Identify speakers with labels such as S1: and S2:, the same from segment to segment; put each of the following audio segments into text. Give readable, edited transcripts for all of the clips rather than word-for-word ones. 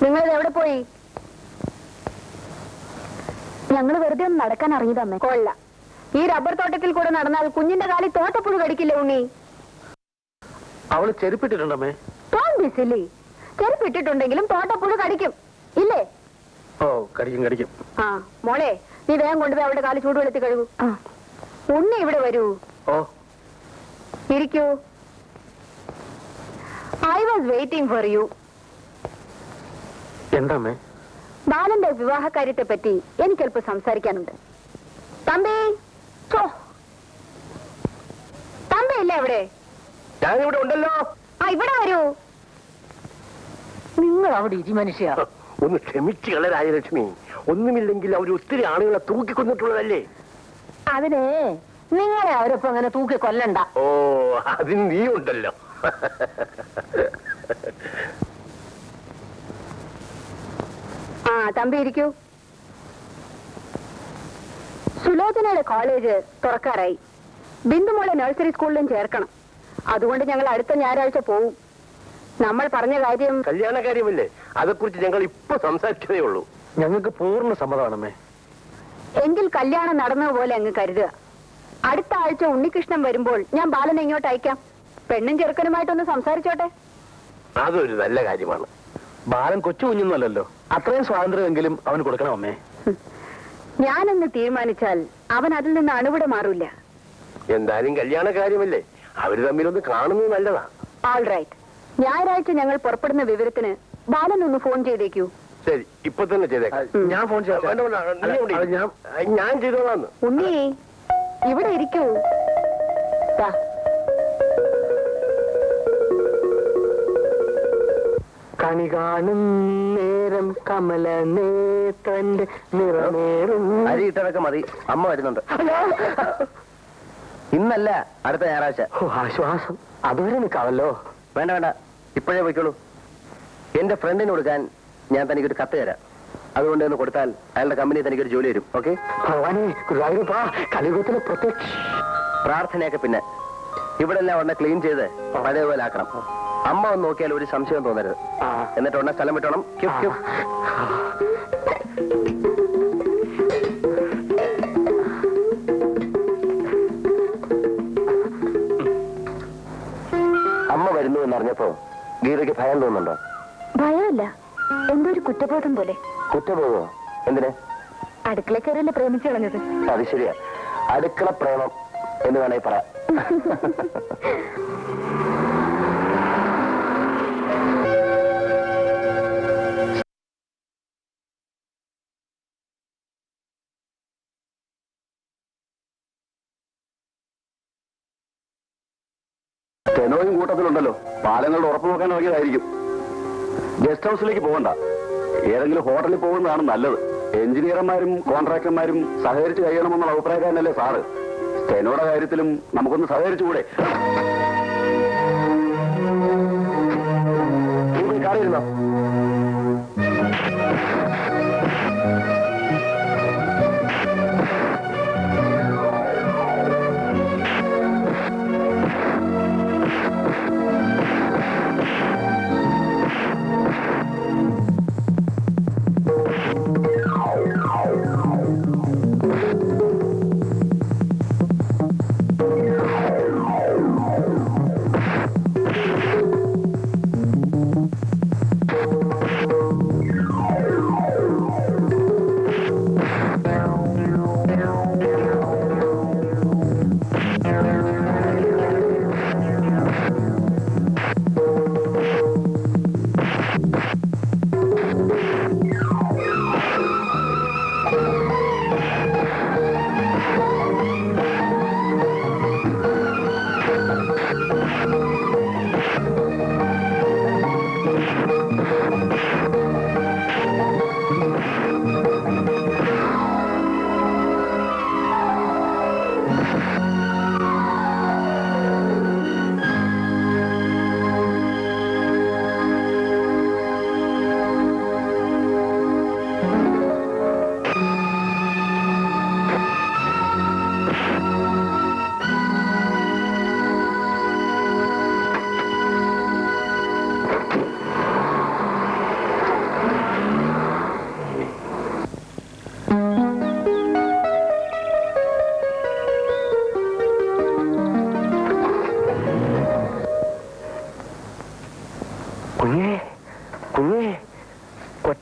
S1: നിങ്ങളിത് എവിടെ പോയി? ഞങ്ങൾ വെറുതെ ഒന്ന് നടക്കാൻ ഇറങ്ങിയതമ്മേ. കൊള്ള, ഈ റബ്ബർ തോട്ടത്തിൽ കൂടെ നടന്നാൽ കുഞ്ഞിന്റെ കാലിൽ തോട്ടപ്പുഴു കടിക്കില്ല ഉണ്ണി.
S2: അവള് ചെരുപ്പിട്ടിട്ടുണ്ടമ്മേ.
S1: ചെരുപ്പിട്ടിട്ടുണ്ടെങ്കിലും തോട്ടപ്പുഴു കടിക്കും ഇല്ലേ?
S2: ഓ, കടിക്കും കടിക്കും.
S1: ആ മോളെ, നീ വേഗം കൊണ്ടുപോയി അവളുടെ കാല് ചൂടുവെള്ളത്തിൽ കഴുകൂ. ഉണ്ണി ഇവിടെ വരൂ.
S2: ഓ,
S1: ഇരിക്കൂ. I was waiting for you.
S2: എന്താമ്മേ?
S1: ബാലന്റെ വിവാഹ കാര്യത്തെ പറ്റി എനിക്കല്പം സംസാരിക്കാനുണ്ട്. തമ്പി, തമ്പി ഇല്ല എവിടെ?
S2: ഞാനിവിടെ ഉണ്ടല്ലോ.
S1: ആ, ഇവിടെ വരൂ.
S3: നിങ്ങൾ അവിടെ ഇരി മനുഷ്യ.
S2: ഒന്ന് ക്ഷമിച്ചു കള രാജലക്ഷ്മി. ഒന്നുമില്ലെങ്കിൽ അവർ ഒത്തിരി ആളുകളെ തൂക്കിക്കൊന്നിട്ടുള്ളതല്ലേ.
S3: അതിനെ നിങ്ങളെ അവരൊപ്പം അങ്ങനെ തൂക്കി കൊല്ലണ്ട.
S2: ഓ, അതിന് നീ ഉണ്ടല്ലോ.
S1: ആ, തമ്പി ഇരിക്കൂ. സുലോചനയുടെ കോളേജ് തുറക്കാറായി. ബിന്ദുമോളെ നഴ്സറി സ്കൂളിലും ചേർക്കണം. അതുകൊണ്ട് ഞങ്ങൾ അടുത്ത ഞായറാഴ്ച പോവും. നമ്മൾ പറഞ്ഞ കാര്യം
S2: കല്യാണ കാര്യമല്ലേ, അതേക്കുറിച്ച് ഞങ്ങൾ ഇപ്പൊ സംസാരിച്ചതേ ഉള്ളൂ. ഞങ്ങൾക്ക് പൂർണ്ണ സമ്മതമാണമ്മേ.
S1: എങ്കിൽ കല്യാണം നടന്നതുപോലെ അങ്ങ് കരുതുക. അടുത്ത ആഴ്ച ഉണ്ണികൃഷ്ണൻ വരുമ്പോൾ ഞാൻ ബാലനെ ഇങ്ങോട്ട് അയക്കാം. പെണ്ണും ചെറുക്കനുമായിട്ടൊന്ന് സംസാരിച്ചോട്ടെ.
S2: അതൊരു നല്ല കാര്യമാണ്. ബാലൻ കൊച്ചു കുഞ്ഞൊന്നുമല്ലല്ലോ. അത്രയും സ്വാതന്ത്ര്യമെങ്കിലും അവന് കൊടുക്കണം അമ്മേ.
S1: ഞാനെന്ന് തീരുമാനിച്ചാൽ അവൻ അതിൽ നിന്ന് അണുവിടെ മാറില്ല.
S2: എന്തായാലും കല്യാണ കാര്യമല്ലേ, അവര് തമ്മിലൊന്ന് കാണുന്നത് നല്ലതാ.
S1: All right. ഞായറാഴ്ച ഞങ്ങൾ പുറപ്പെടുന്ന വിവരത്തിന് ബാലൻ ഒന്ന് ഫോൺ ചെയ്തേക്കൂ.
S2: ശരി, ഇപ്പൊ തന്നെ ചെയ്തേക്കാം. ഞാൻ ഫോൺ ചെയ്യാം. ഞാൻ ചെയ്തോളാന്ന്.
S1: ഉണ്ണി, ഇവിടെ ഇരിക്കൂ.
S2: കണി കാണും നേരം കമല നേത്രന്റെ നിറമേറും.
S4: അരി ഇട്ടതൊക്കെ മതി, അമ്മ വരുന്നുണ്ട്. ഇന്നല്ല, അടുത്ത ഞായറാഴ്ച.
S2: ആശ്വാസം. അതുവരെ നിൽക്കാമല്ലോ.
S4: വേണ്ട വേണ്ട, ഇപ്പോഴേ പോയിക്കോളൂ. എന്റെ ഫ്രണ്ടിന് കൊടുക്കാൻ ഞാൻ തനിക്കൊരു കത്ത് തരാം. അതുകൊണ്ട് ഒന്ന് കൊടുത്താൽ അയാളുടെ കമ്പനി തനിക്കൊരു ജോലി വരും. ഓക്കെ?
S2: ഭഗവാനെ, ഗുരുവായൂരപ്പാ, കലിയുഗത്തിലെ പ്രത്യക്ഷ.
S4: പ്രാർത്ഥനയൊക്കെ പിന്നെ. ഇവിടെ എല്ലാം ഉടനെ ക്ലീൻ ചെയ്ത് പഴയപോലെ ആക്കണം. അമ്മ ഒന്ന് നോക്കിയാൽ ഒരു സംശയം തോന്നരുത്. എന്നിട്ട് ഉടനെ സ്ഥലം വിട്ടോണം. അമ്മ വരുന്നു എന്നറിഞ്ഞപ്പോ ഗീതയ്ക്ക് ഭയം തോന്നുന്നുണ്ടോ?
S1: ഭയമല്ല, എന്തോ ഒരു കുറ്റബോധം പോലെ.
S4: കുറ്റബോധമോ? എന്തിന്?
S1: അടുക്കള കയറിയല്ലേ പ്രേമിച്ചു കളഞ്ഞത്.
S4: അത് ശരിയാ, അടുക്കള പ്രേമം എന്ന് വേണേ പറ.
S5: ടെനോയും കൂട്ടത്തിലുണ്ടല്ലോ. പാലങ്ങളുടെ ഉറപ്പ് നോക്കാൻ ഇറങ്ങിയതായിരിക്കും. ഗസ്റ്റ് ഹൗസിലേക്ക് പോകണ്ട, ഏതെങ്കിലും ഹോട്ടലിൽ പോകുന്നതാണ് നല്ലത്. എഞ്ചിനീയർമാരും കോൺട്രാക്ടർമാരും സഹകരിച്ച് കഴിയണമെന്നുള്ള അഭിപ്രായക്കാരനല്ലേ സാറ്. ടെനോയുടെ കാര്യത്തിലും നമുക്കൊന്ന് സഹകരിച്ചുകൂടെ? കാറിയിരുന്നോ?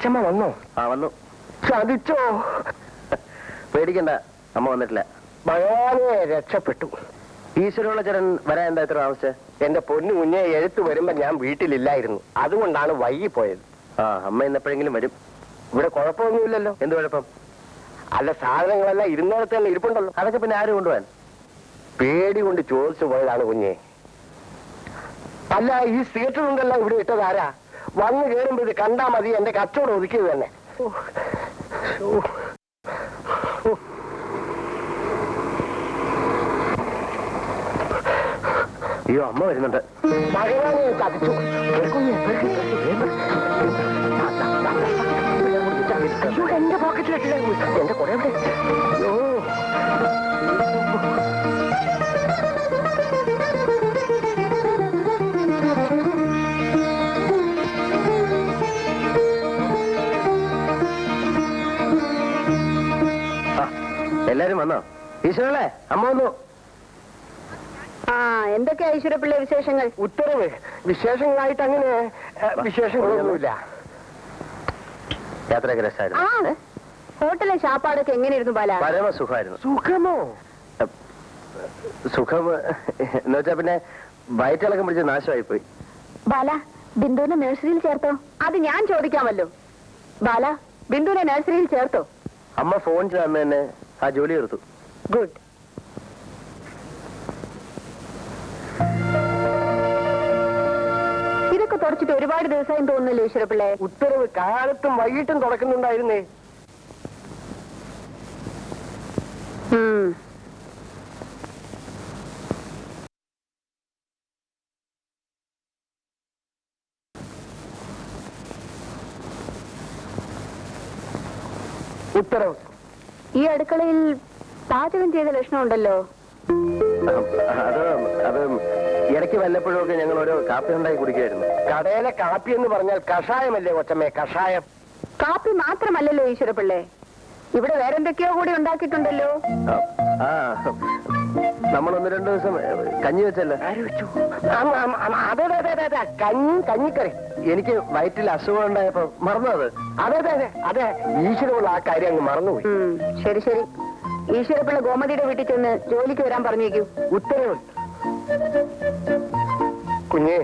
S2: അച്ഛമ്മ വന്നോ?
S4: ആ വന്നു.
S2: ചതിച്ചോ?
S4: പേടിക്കണ്ട, അമ്മ വന്നിട്ടില്ല.
S2: ഭഗവാനെ രക്ഷപ്പെട്ടു.
S4: ഈശ്വരമുള്ള ചേരൻ വരാൻ എന്താ ഇത്ര താമസിച്ചേ?
S2: എന്റെ പൊന്നു കുഞ്ഞെ എഴുത്ത് വരുമ്പോ ഞാൻ വീട്ടിലില്ലായിരുന്നു, അതുകൊണ്ടാണ് വൈകിപ്പോയത്.
S4: ആ, അമ്മ ഇന്നെപ്പോഴെങ്കിലും വരും.
S2: ഇവിടെ കുഴപ്പമൊന്നുമില്ലല്ലോ.
S4: എന്ത് കുഴപ്പം?
S2: അല്ല, സാധനങ്ങളെല്ലാം ഇരുന്നിടത്ത് തന്നെ ഇരിപ്പുണ്ടല്ലോ.
S4: അതൊക്കെ പിന്നെ ആര് കൊണ്ടുപോകാൻ?
S2: പേടി കൊണ്ട് ചോദിച്ചു പോയതാണ് കുഞ്ഞെ. അല്ല, ഈ സീറ്റുണ്ടല്ലോ ഇവിടെ ഇട്ടതാരാ? വന്നു കയറുമ്പോ ഇത് കണ്ടാ മതി, എന്റെ കച്ചവടം ഒതുക്കിയത് തന്നെ.
S4: അയ്യോ, അമ്മ വരുന്നുണ്ട്.
S2: ഭഗവാനെ ചതിച്ചു. അയ്യോ, എന്റെ പോക്കറ്റിലിട്ടില്ല. എന്റെ കുറെ എവിടെ? അയ്യോ,
S4: എല്ലാരും വന്നോ? ഈശ്വരല്ലേ, അമ്മ വന്നു.
S1: ആ, എന്തൊക്കെയാ ഈശ്വരപ്പിള്ള വിശേഷങ്ങൾ?
S2: ഉത്തരവ് വിശേഷങ്ങളായിട്ട് അങ്ങനെ വിശേഷങ്ങളൊന്നുമില്ല.
S4: യാത്രയൊക്കെ രസമായിരുന്നു.
S1: ആ, ഹോട്ടലിലെ ശാപ്പാടൊക്കെ എങ്ങനെയായിരുന്നു ബാല?
S4: പരമസുഖമായിരുന്നു.
S2: സുഖമോ?
S4: സുഖം എന്ന് വെച്ചാ പിന്നെ വയറ്റിളക്കം പിടിച്ച് നാശമായി പോയി.
S1: ബാല, ബിന്ദുവിനെ നഴ്സറിയിൽ ചേർത്തോ? അത് ഞാൻ ചോദിക്കാമല്ലോ. ബാല, ബിന്ദുവിനെ നഴ്സറിയിൽ ചേർത്തോ?
S4: അമ്മ ഫോൺ ചെയ്ത് അന്ന് തന്നെ ആ ജോലി തീർത്തു.
S1: ഗുഡ്. ഇതൊക്കെ തുടച്ചിട്ട് ഒരുപാട് ദിവസമായി തോന്നുന്നില്ലേ ഈശ്വരപ്പിള്ളേ?
S2: ഉത്തരവ് കാലത്തും വൈകിട്ടും തുടക്കുന്നുണ്ടായിരുന്നേ. ഉത്തരവ്,
S1: ഈ അടുക്കളയിൽ പാചകം ചെയ്ത ലക്ഷണമുണ്ടല്ലോ.
S4: അത് അത് ഇടയ്ക്ക് വല്ലപ്പോഴും ഒക്കെ ഞങ്ങൾ ഓരോ കാപ്പി ഉണ്ടാക്കി കുടിക്കുമായിരുന്നു.
S2: കടയിലെ കാപ്പി എന്ന് പറഞ്ഞാൽ കഷായമല്ലേ കൊച്ചമ്മേ? കഷായം.
S1: കാപ്പി മാത്രമല്ലല്ലോ ഈശ്വരപ്പിള്ളേ, ഇവിടെ വേറെന്തൊക്കെയോ കൂടി ഉണ്ടാക്കിയിട്ടുണ്ടല്ലോ.
S4: ആ, നമ്മൾ 1-2 ദിവസം കഞ്ഞി വെച്ചല്ലോ.
S2: അതെ അതെ അതെ അതെ, കഞ്ഞിക്കറി.
S4: എനിക്ക് വയറ്റിൽ അസുഖം ഉണ്ടായപ്പോ മറന്നു അത്.
S2: അതെ അതെ അതെ അതെ, ഈശ്വരമുള്ള ആ കാര്യം അങ്ങ് മറന്നുപോയി.
S1: ശരി ശരി, ഈശ്വരപ്പിള്ള ഗോമതിയുടെ വീട്ടിൽ ചെന്ന് ജോലിക്ക് വരാൻ പറഞ്ഞേക്കൂ.
S2: ഉത്തരവ്. കുഞ്ഞെ,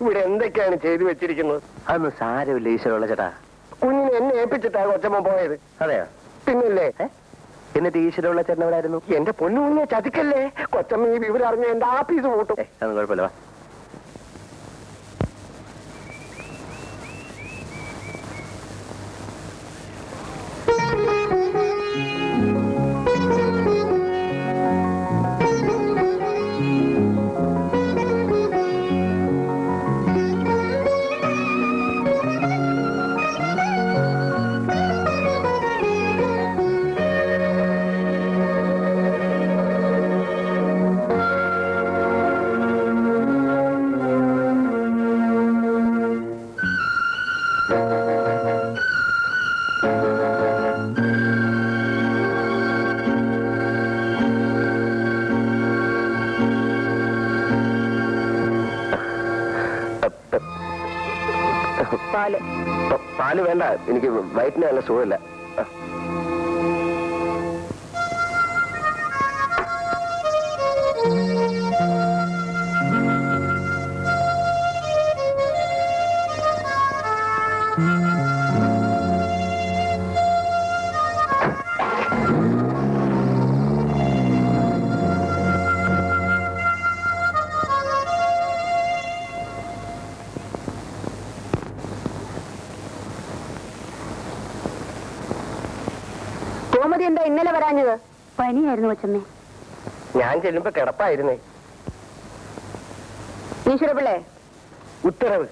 S2: ഇവിടെ എന്തൊക്കെയാണ് ചെയ്തു വെച്ചിരിക്കുന്നത്?
S4: അതൊന്നും സാരമില്ല ഈശ്വരമുള്ള ചേട്ടാ.
S2: കുഞ്ഞിനെ എന്നെ ഏൽപ്പിച്ചിട്ടാ കൊച്ചമ്മ പോയത്.
S4: അതെയോ?
S2: പിന്നല്ലേ.
S4: എന്നിട്ട് ഈശ്വരമുള്ള ചേട്ടൻ എവിടെ ആയിരുന്നു?
S2: എന്റെ പൊന്നു കുഞ്ഞെ ചതിക്കല്ലേ. കൊച്ചമ്മ ഈ വിവരം അറിഞ്ഞ എന്റെ ആഫീസ് കൂട്ടും.
S4: അതൊന്നും കുഴപ്പമില്ല.
S1: പാല്.
S4: പാല് വേണ്ട, എനിക്ക് വയറ്റിന് നല്ല സുഖമില്ല.
S1: ഗോമതി എന്താ ഇന്നലെ വരാഞ്ഞത്? പനിയായിരുന്നു കൊച്ചമ്മേ.
S2: ഞാൻ ചെല്ലുമ്പോ കിടപ്പായിരുന്നേ.
S1: ഈശ്വരപിള്ളേ,
S2: ഉത്തരവ്.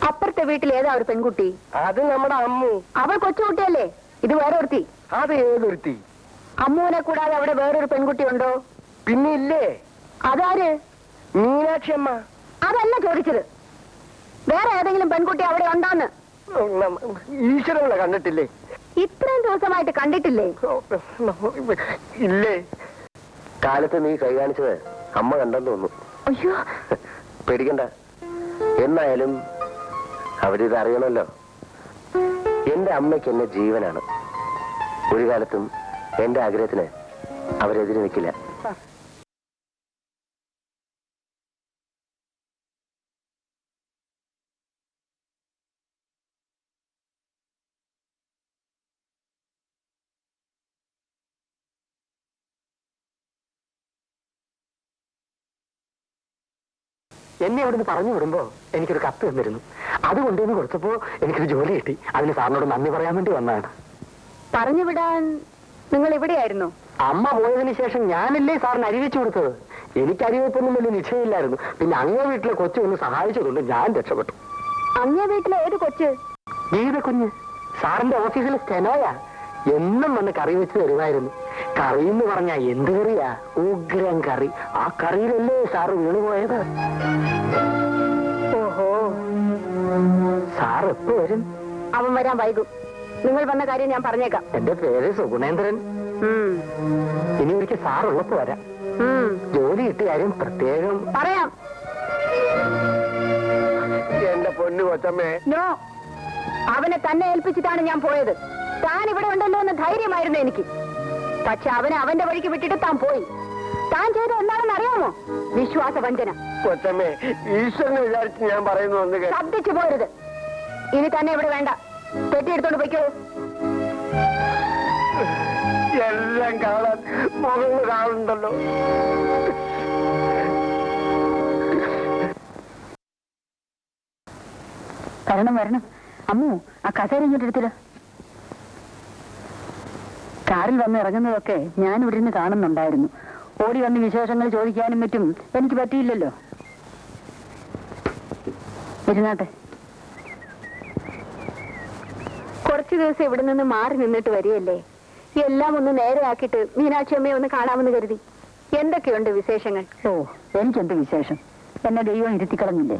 S1: അപ്പുറത്തെ വീട്ടിൽ ഏതാ ഒരു പെൺകുട്ടി?
S2: അത് നമ്മുടെ അമ്മു.
S1: അവൾ കൊച്ചുകുട്ടിയല്ലേ? ഇത് വേറൊരുത്തി.
S2: അത് ഏതൊരുത്തി?
S1: അമ്മുവിനെ കൂടാതെ അവിടെ വേറൊരു പെൺകുട്ടി ഉണ്ടോ?
S2: പിന്നെ ഇല്ലേ.
S1: അതാര്?
S2: മീനാക്ഷി അമ്മ.
S1: അതല്ല ചോദിച്ചത്, വേറെ ഏതെങ്കിലും പെൺകുട്ടി അവിടെ ഉണ്ടോന്ന്.
S2: ഈശ്വരമുള്ള കണ്ടിട്ടില്ലേ?
S1: ഇത്രയും ദിവസമായിട്ട് കണ്ടിട്ടില്ലേ?
S2: ഇല്ലേ.
S4: കാലത്ത് നീ കൈ കാണിച്ചത് അമ്മ കണ്ടെന്ന് തോന്നുന്നു.
S1: അയ്യോ,
S4: പേടിക്കണ്ട, എന്നായാലും അവരിത് അറിയണമല്ലോ.
S2: എന്റെ അമ്മയ്ക്ക് എന്നെ ജീവനാണ്. ഒരു കാലത്തും എന്റെ ആഗ്രഹത്തിന് അവരെതിരെ നിൽക്കില്ല.
S4: എന്നെ അവിടുന്ന് പറഞ്ഞു വിടുമ്പോ എനിക്കൊരു കത്ത് തന്നിരുന്നു. അത് കൊണ്ടുവന്ന് കൊടുത്തപ്പോ എനിക്കൊരു ജോലി കിട്ടി. അതിന് സാറിനോട് നന്ദി പറയാൻ വേണ്ടി വന്നതാണ്.
S1: പറഞ്ഞു വിടാൻ നിങ്ങൾ ഇവിടെയായിരുന്നു?
S4: അമ്മ പോയതിനു ശേഷം ഞാനല്ലേ സാറിന് അരിവെച്ചു കൊടുത്തത്. എനിക്ക് അരിവെപ്പൊന്നും വലിയ നിശ്ചയമില്ലായിരുന്നു. പിന്നെ അങ്ങേ വീട്ടിലെ കൊച്ചു ഒന്ന് സഹായിച്ചതുകൊണ്ട് ഞാൻ രക്ഷപ്പെട്ടു.
S1: അങ്ങേ വീട്ടിലെ ഏത് കൊച്ച്?
S4: ഗീത കുഞ്ഞ്. സാറിന്റെ ഓഫീസിലെ സ്റ്റെനോയാ. എന്നും വന്ന് കറി വെച്ച് തരുമായിരുന്നു. കറി എന്ന് പറഞ്ഞാ എന്ത് കറിയാ? ഉഗ്രം കറി. ആ കറിയിലല്ലേ സാറ് വീണുപോയത്.
S1: ഓഹോ,
S4: സാർ എപ്പോ വരും?
S1: അവൻ വരാൻ വൈകും. നിങ്ങൾ വന്ന കാര്യം ഞാൻ പറഞ്ഞേക്കാം.
S4: എന്റെ പേര് സുഗുണേന്ദ്രൻ. ഇനി ഒരിക്കൽ സാറുള്ളപ്പോ വരാം. ജോലി കിട്ടിയ കാര്യം പ്രത്യേകം
S1: പറയാം.
S2: എന്റെ പൊന്നു കൊച്ചമ്മേ.
S1: നോ, അവനെ തന്നെ ഏൽപ്പിച്ചിട്ടാണ് ഞാൻ പോയത്. താൻ ഇവിടെ ഉണ്ടല്ലോ എന്ന് ധൈര്യമായിരുന്നു എനിക്ക്. പക്ഷെ അവനെ അവന്റെ വഴിക്ക് വിട്ടിട്ട് താൻ പോയി. താൻ ചെയ്ത എന്താണെന്ന് അറിയാമോ? വിശ്വാസവഞ്ചന.
S2: കൊച്ചമ്മേ, ഈശ്വരനെ വിചാരിച്ച് ഞാൻ പറയുന്നു.
S1: ശബ്ദിച്ചു പോരുത്. ഇനി തന്നെ ഇവിടെ വേണ്ട. തെറ്റിയെടുത്തോണ്ട് പോയിക്കോ.
S2: എല്ലാം കാണാൻ മുകളിൽ കാണുന്നുണ്ടല്ലോ.
S3: വരണം വരണം. അമ്മു, ആ കസേര ഇങ്ങോട്ട് എടുത്തില്ല. കാറിൽ വന്ന് ഇറങ്ങുന്നതൊക്കെ ഞാൻ ഇവിടെ നിന്ന് കാണുന്നുണ്ടായിരുന്നു. ഓടി വന്ന് വിശേഷങ്ങൾ ചോദിക്കാനും പറ്റും എനിക്ക് പറ്റിയില്ലല്ലോ. ഇരുന്നാട്ടെ.
S1: കുറച്ചു ദിവസം ഇവിടെ നിന്ന് മാറി നിന്നിട്ട് വരികയല്ലേ. എല്ലാം ഒന്ന് നേരെയാക്കിയിട്ട് മീനാക്ഷി അമ്മയെ ഒന്ന് കാണാമെന്ന് കരുതി. എന്തൊക്കെയുണ്ട് വിശേഷങ്ങൾ?
S3: ഓ, എനിക്കെന്ത് വിശേഷം? എന്നെ ദൈവം ഇരുത്തിക്കളഞ്ഞില്ലേ.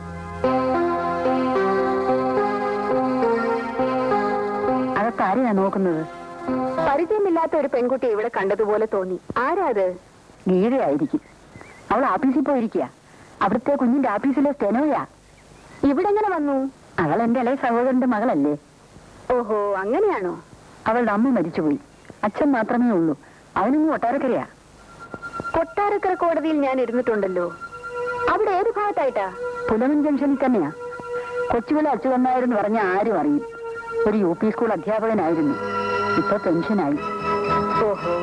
S3: അതൊക്കെ ആരെയാ നോക്കുന്നത്?
S1: പരിചയമില്ലാത്ത ഒരു പെൺകുട്ടിയെ ഇവിടെ കണ്ടതുപോലെ തോന്നി. ആരാ അത്?
S3: ഗീതയായിരിക്കും. അവൾ ആഫീസിൽ പോയിരിക്കുക. അവിടുത്തെ കുഞ്ഞിന്റെ ആഫീസിലെ സ്റ്റെനോയാ.
S1: ഇവിടെ എങ്ങനെ വന്നു?
S3: അവൾ എന്റെ ഇളയ സഹോദരന്റെ മകളല്ലേ.
S1: ഓഹോ, അങ്ങനെയാണോ?
S3: അവളുടെ അമ്മ മരിച്ചുപോയി. അച്ഛൻ മാത്രമേ ഉള്ളൂ. അവനൊന്നും കൊട്ടാരക്കരയാ.
S1: കൊട്ടാരക്കര കോടതിയിൽ ഞാൻ ഇരുന്നിട്ടുണ്ടല്ലോ. അവിടെ ഏത് ഭാഗത്തായിട്ടാ?
S3: പുലമൻ ജംഗ്ഷനിൽ തന്നെയാ. കൊച്ചുവിലെ അച്യുതന്നായിരുന്നു പറഞ്ഞ ആരും അറിയും. ഒരു UP സ്കൂൾ അധ്യാപകനായിരുന്നു. ഇപ്പൊ പെൻഷനായി.
S1: ഓഹോ,